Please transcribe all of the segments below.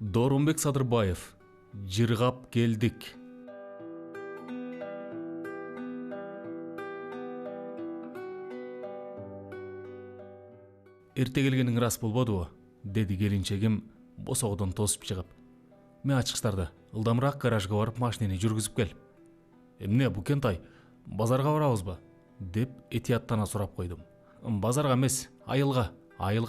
Дорунбек Садырбаев. Жыргап келдик. Эрте келгениң рас болбодубу? Деди келинчегим босоодон тосуп чыгып. Мен ачкычтарды ылдамыраак гаражга барып машинени жүргүзүп кел. Эмне Букентай, базарга барабызбы? Деп этияттана сурап койдум. Базарга эмес, айылга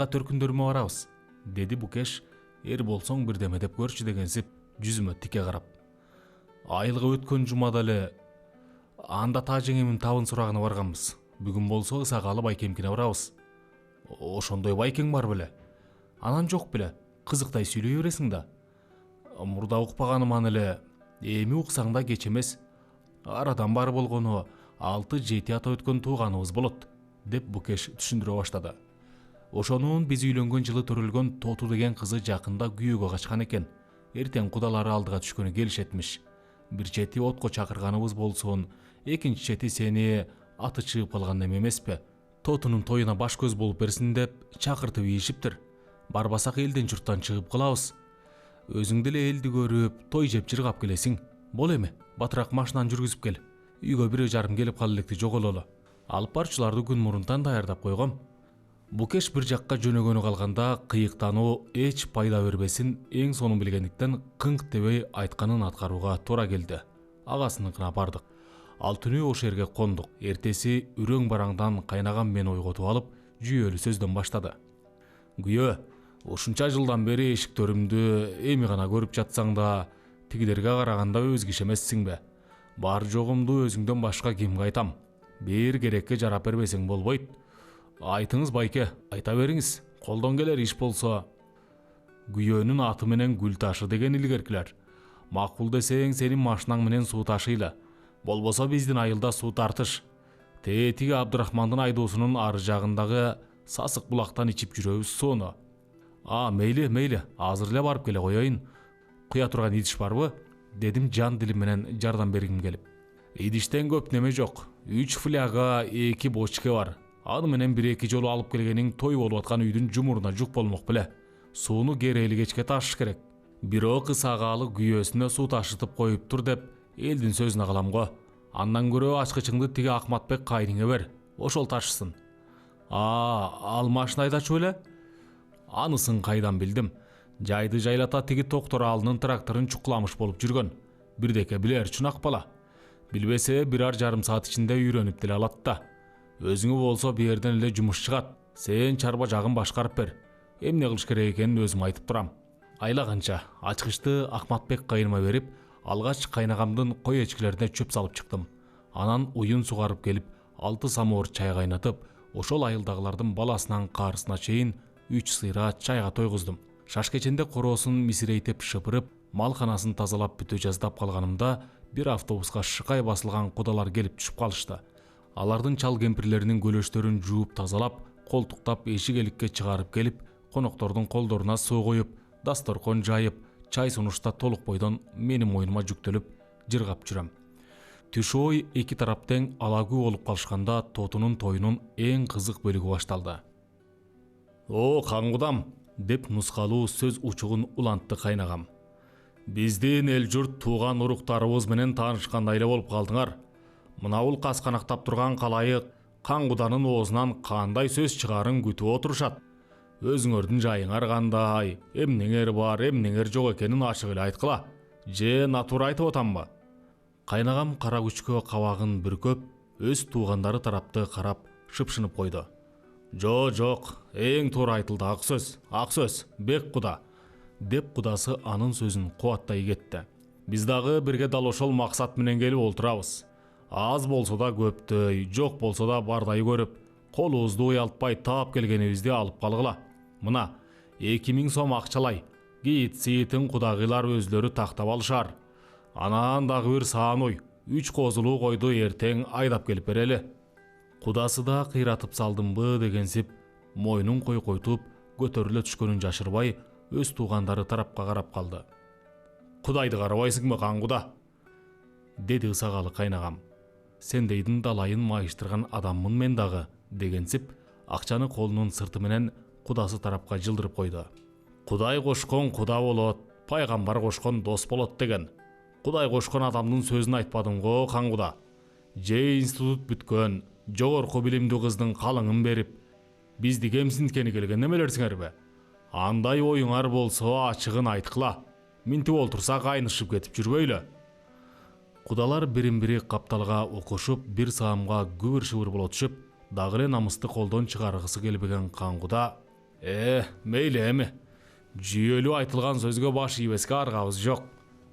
төркүндөрүмө барабыз, деди Букеш. Эр болсоң бирдеме деп көрчү дегенсип жүзүмө тике карап. Айылга өткөн жумада эле анда тажеңимин табын сурагына барганбыз. Бүгүн болсо Ысакалы байкемкине барабыз. Ошондой байкең бар беле? Анан жок беле? Кызыктай сүйлөй бересиң да. Мурда укпаганыман эле, эми уксаң да кеч эмес. Арадан бар болгону 6-7 ата өткөн тууганыбыз болот, деп Букеш түшүндүрө баштады. Ошонун биз үйлөнгөн жылы төрөлгөн Тоту деген кызы жакында күйөөгө качкан экен. Эртең кудалары алдыга түшкөнү келишетмиш. Бир чети отко чакырганыбыз болсун, экинчи чети сени аты чыгып калган эмеспи? Тотунун тоюна баш көз болуп берсин деп чакыртып ийишиптир. Барбасак элден журттан чыгып калабыз. Өзүң деле элди көрүп, той жеп жыргап келесиң. Бол эми, батыраак машинаны жүргүзүп кел. Үйгө 1:30 келип кала электи жогололу. Алып барчыларды күн мурунтан даярдап койгом. Букеш бир жакка жөнөгөнү калганда кыйыктануу эч пайда бербесин эң сонун билгендиктен кыңк дебей айтканын аткарууга туура келди. Агасыныкына бардык. Ал түнү ошол жерге кондук. Эртеси үрөң бараңдан кайнагам мени ойготуп алып, жүйөлүү сөздөн баштады. Күйөө, ушунча жылдан бери эшиктөрүмдү эми гана көрүп жатсаң да, тигилерге караганда өзгеше эмессиңби? Бар жогумду өзүңдөн башка кимге айтам? Бир керекке жарап бербесең болбойт. Айтыңыз байке, айта бериңиз. Колдон келер иш болсо. Күйөөнүн аты менен гүл ташы деген илгеркилер. Макул десең сенин машинаң менен суу ташыйла. Болбосо биздин айылда суу тартыш. Тиги Абдырахмандын айдоосунун ары жагындагы сасык булактан ичип жүрөбүз сууну. Мейли, азыр эле барып келе коеюн. Куя турган идиш барбы? Дедим жан дилим менен жардам бергим келип. Идиштен көп неме жок. 3 фляга, 2 бочке бар. Аны менен 1-2 жолу алып келгениң той болуп аткан үйдүн жумуруна жук болмок беле. Сууну керели кечке ташыш керек. Бирок Ысакалы күйөөсүнө суу ташытып коюптур деп элдин сөзүнө калам го. Андан көрө ачкычыңды тиги Акматбек кайниңе бер. Ошол ташысын. Ал машина айдачу беле? Анысын кайдан билдим? Жайды жайлата тиги Токтор Алынын тракторун чукуламыш болуп жүргөн. Бирдеке билер чунак бала. Билбесе 1,5 саат ичинде үйрөнүп деле алат да. Өзүңө болсо бу жерден эле жумуш чыгат. Сен чарба жагын башкарып бер. Эмне кылыш керек экенин өзүм айтып турам. Айлаганча ачкычты Акматбек кайныма берип, алгач кайнагамдын кой эчкилерине чөп салып чыктым. Анан уюн сугарып келип, 6 самовар чай кайнатып, ошол айылдагылардын баласынан карысына чейин 3 сыйра чайга тойгуздум. Шашкеченде короосун мисирейтип шыпырып, малканасын тазалап бүтө жаздап калганымда бир автобуска шыкай басылган кудалар келип түшүп калышты. Алардын чал кемпирлеринин көлөштөрүн жууп тазалап, колтуктап эшик эликке чыгарып келип, коноктордун колдоруна суу коюп, дасторкон жайып, чай сунушта толук бойдон менин мойнума жүктөлүп жыргап жүрөм. Түш ой эки тарап тең алагүү болуп калышканда Тотунун тоюнун эң кызык бөлүгү башталды. Каңгудам, деп нускалуу сөз учугун улантты кайнагам. Биздин эл журт тууган уруктарыбыз менен таанышкандай эле болуп калдыңар. Мына бул касканактап турган калайык Каңгуданын оозунан кандай сөз чыгарын күтүп отурушат. Өзүңөрдүн жайыңар кандай, эмнеңер бар, эмнеңер жок экенин ачык эле айткыла. Же натура айтып атамбы? Кайнагам кара күчкө кабагын бүркөп, өз туугандары тарапты карап шыпшынып койду. Жок, эң туура айтылды, ак сөз, бек куда, деп кудасы анын сөзүн кубаттай кетти. Биз дагы бирге дал ошол максат менен келип олтурабыз. Аз болсо да көптөй, жок болсо да бардай көрүп, колубузду уялтпай таап келгенибизди алып калгыла. Мына 2000 сом акчалай, кийит-сиитин кудагыйлар өзлөрү тактап алышар. Анан дагы бир саан ой, 3 козулуу койду эртең айдап келип берели. Кудасы да кыйратып салдымбы дегенсип, мойнун койкойтуп, көтөрүлө түшкөнүн жашырбай, өз туугандары тарапка карап калды. Кудайды карабайсыңбы Каңгуда? Деди Ысакалы кайнагам. Сендейдин далайын майыштырган адаммын мен дагы, дегенсип, акчаны колунун сырты менен кудасы тарапка жылдырып койду. Кудай кошкон куда болот, пайгамбар кошкон дос болот деген. Кудай кошкон адамдын сөзүн айтпадым го каңгуда. Же институт бүткөн, жогорку билимдүү кыздын калыңын берип, бизди кемсинткени келген немелерсиңерби? Андай оюңар болсо ачыгын айткыла. Минтип олтурсак айнышып кетип жүрбөйлү. Кудалар бирин-бири капталга окушуп, бир саамга күбүр-шыбыр боло түшүп, дагы эле намысты колдон чыгаргысы келбеген каңгуда: мейли эми. Жүйөлүү айтылган сөзгө баш ийбеске аргабыз жок,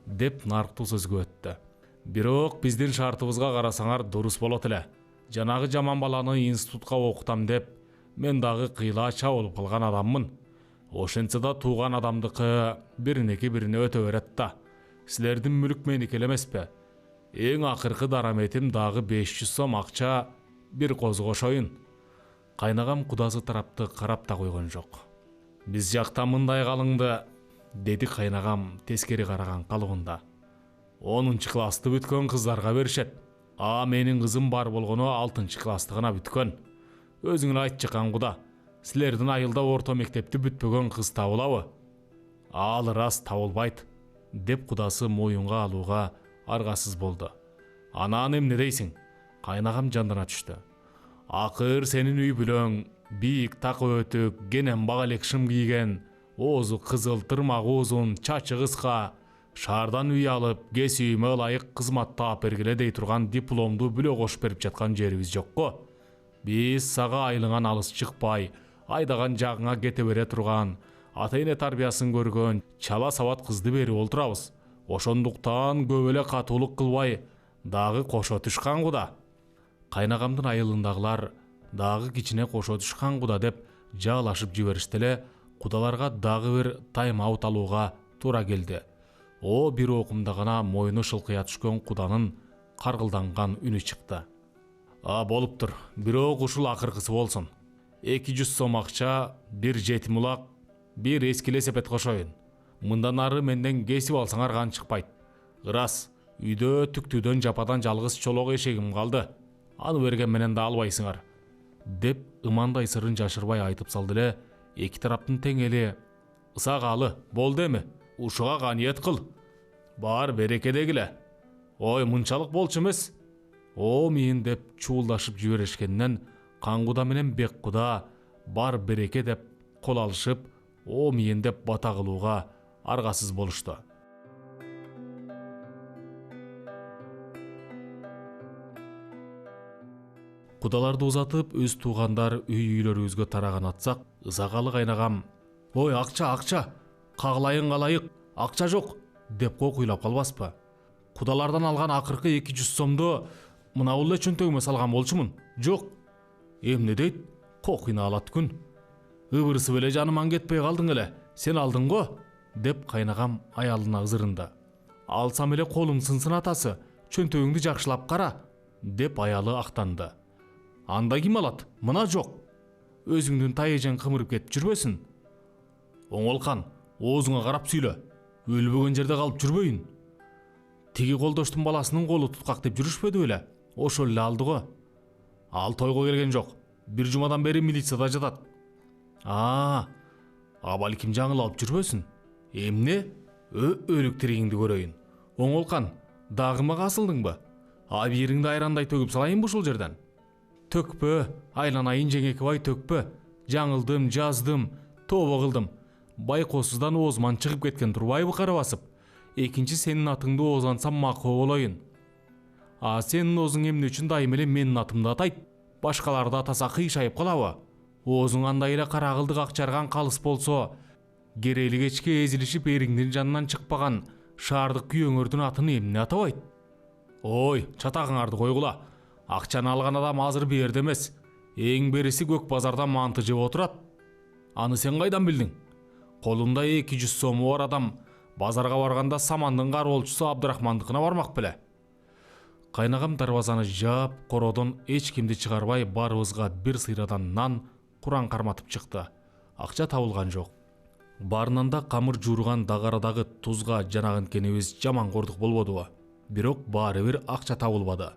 деп нарктуу сөзгө өттү. Бирок биздин шартыбызга карасаңар дурус болот эле. Жанагы жаман баланы институтка окутам деп, мен дагы кыйла ча болуп калган адаммын. Ошентсе да тууган адамдыкы биринеки бирине өтө берет да. Силердин мүлк меники эмеспи? Эң акыркы дараметим дагы 500 сом акча, бир козу кошоюн. Кайнагам кудасы тарапты карап да койгон жок. Биз жакта мындай калыңды, деди кайнагам тескери караган калыбында. 10 классты бүткөн кыздарга беришет. Менин кызым бар болгону 6 классты гана бүткөн. Өзүң эле айтчы каңгуда, силердин айылда орто мектепти бүтпөгөн кыз табылабы? Ал рас табылбайт, деп кудасы моюнга алууга аргасыз болду. Анан эмне дейсиң? Кайнагам жандана түштү. Акыр сенин үй бүлөң бийик так өтүк, генен бага элек шым кийген, оозу кызыл, тырмагы узун, чачы кыска, шаардан үй алып, кесибиме ылайык кызмат таап бергиле дей турган дипломду бүлө кошуп берип жаткан жерибиз жокко. Биз сага айлыңан алыс чыкпай, айдаган жагыңа кете бере турган, ата-эне тарбиясын көргөн, чала сабат кызды берип олтурабыз. Ошондуктан көп эле катуулук кылбай, дагы кошо түш каңгуда. Кайнагамдын айылындагылар дагы кичине кошо түш каңгуда деп жаалашып жиберишти эле, кудаларга дагы бир тайм-аут алууга туура келди. Бир окумда гана моюну шылкыя түшкөн куданын каргылданган үнү чыкты. Болуптур, бирок ушул акыркысы болсун. 200 сом акча, бир жетим улак, бир эски велосипед кошоюн. Мындан ары менден кесип алсаңар кан чыкпайт. Ырас, үйдө түктүүдөн жападан жалгыз чолок эшегим калды. Аны берген менен да албайсыңар, деп ымандай сырын жашырбай айтып салды эле. Эки тараптын тең эли: ысагалы, болду эми, ушуга каниет кыл. Бар береке дегиле. Ой, мынчалык болчу эмес. Мийин деп чуулдашып жиберишкенден каңгуда менен бек куда бар береке деп кол алышып, мийин деп бата кылууга аргасыз болушту. Кудаларды узатып, өз туугандар үй-үйлөрүбүзгө тараган атсак, ысагалы кайнагам: ой, акча, кагылайын калайык, акча жок, деп кокуйлап калбаспы? Кудалардан алган акыркы 200 сомду мына бул эле чөнтөгүмө салган болчумун. Жок. Эмне дейт? Кокуйна алат күн. Ыбырсы беле жаныман кетпей калдың эле. Сен алдың го, деп кайнагам аялына ызырынды. Алсам эле колум сынсын атасы, чөнтөгүңдү жакшылап кара, деп аялы актанды. Анда ким алат? Мына жок. Өзүңдүн тайыжың кымырып кетип жүрбөсүн. Оңолкан, оозуңа карап сүйлө. Өлбөгөн жерде калып жүрбөйүн. Тиги колдоштун баласынын колу туткак деп жүрүшпөдү беле? Ошол эле алды го. Ал тойго келген жок. Бир жумадан бери милицияда жатат. Балким жаңыл алып жүрбөсүн. Эмне? Өлүк тиригиңди көрөйүн. Оңолкан, дагы мага асылдыңбы? Абийириңди айрандай төгүп салайынбы ушул жерден? Төкпө, айланайын жеңекебай, төкпө. Жаңылдым, жаздым, тобо кылдым. Байкосуздан оозуман чыгып кеткен турбайбы кара басып? Экинчи сенин атыңды оозансам макоо болоюн. Сенин оозуң эмне үчүн дайым эле менин атымды атайт? Башкаларды атаса кыйшайып калабы? Оозуң андай эле кара кылдык акчарган калыс болсо, керели кечке эзилишип эриңдин жанынан чыкпаган шаардык күйөөңөрдүн атын эмне атабайт? Ой, чатагыңарды койгула. Акчаны алган адам азыр берди эмес. Эң бериси көк базарда манты жеп отурат. Аны сен кайдан билдиң? Колунда 200 сому бар адам базарга барганда самандын кароолчусу Абдырахмандыкына бармак беле. Кайнагам дарбазаны жаап, кородон эч кимди чыгарбай барыбызга бир сыйрадан нан, куран карматып чыкты. Акча табылган жок. Барынан да камыр жууруган дагарадагы тузга жанагынкенибиз жаман кордук болбодубу? Бирок баары бир акча табылбады.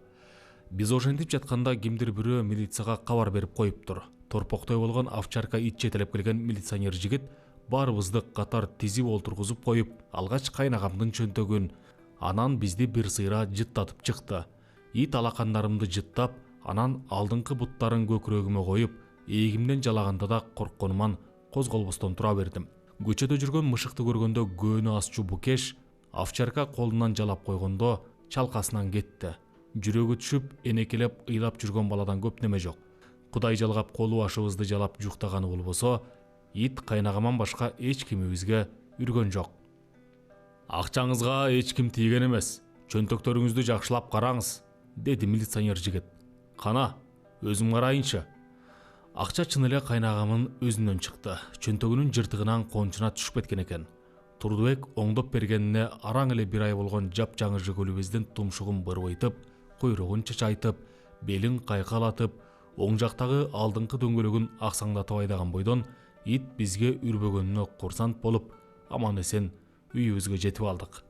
Биз ошентип жатканда кимдир бирөө милицияга кабар берип коюптур. Торпоктой болгон овчарка ит жетелеп келген милиционер жигит баарыбызды катар тизип олтургузуп коюп, алгач кайнагамдын чөнтөгүн, анан бизди бир сыйра жыттатып чыкты. Ит алакандарымды жыттап, анан алдыңкы буттарын көкүрөгүмө коюп, эгимден жалаганда да коркконуман козголбостон тура бердим. Көчөдө жүргөн мышыкты көргөндө көөнү асчу Букеш овчарка колунан жалап койгондо чалкасынан кетти. Жүрөгү түшүп, энекелеп ыйлап жүргөн баладан көп неме жок. Кудай жалгап колу башыбызды жалап жуктаганы болбосо, ит кайнагаман башка эч кимибизге үргөн жок. Акчаңызга эч ким тийген эмес. Чөнтөктөрүңүздү жакшылап караңыз, деди милиционер жигит. Кана, өзүм карайынчы. Акча чын эле кайнагамын өзүнөн чыкты. Чөнтөгүнүн жыртыгынан кончуна түшүп кеткен экен. Турдубек оңдоп бергенине араң эле бир ай болгон жапжаңы жөгөлүбүздүн тумшугун бырбыйтып, куйругун чачайтып, белин кайкалатып, оң жактагы алдыңкы дөңгөлөгүн аксаңдатып айдаган бойдон ит бизге үрбөгөнүнө курсант болуп, аман эсен үйүбүзгө жетип алдык.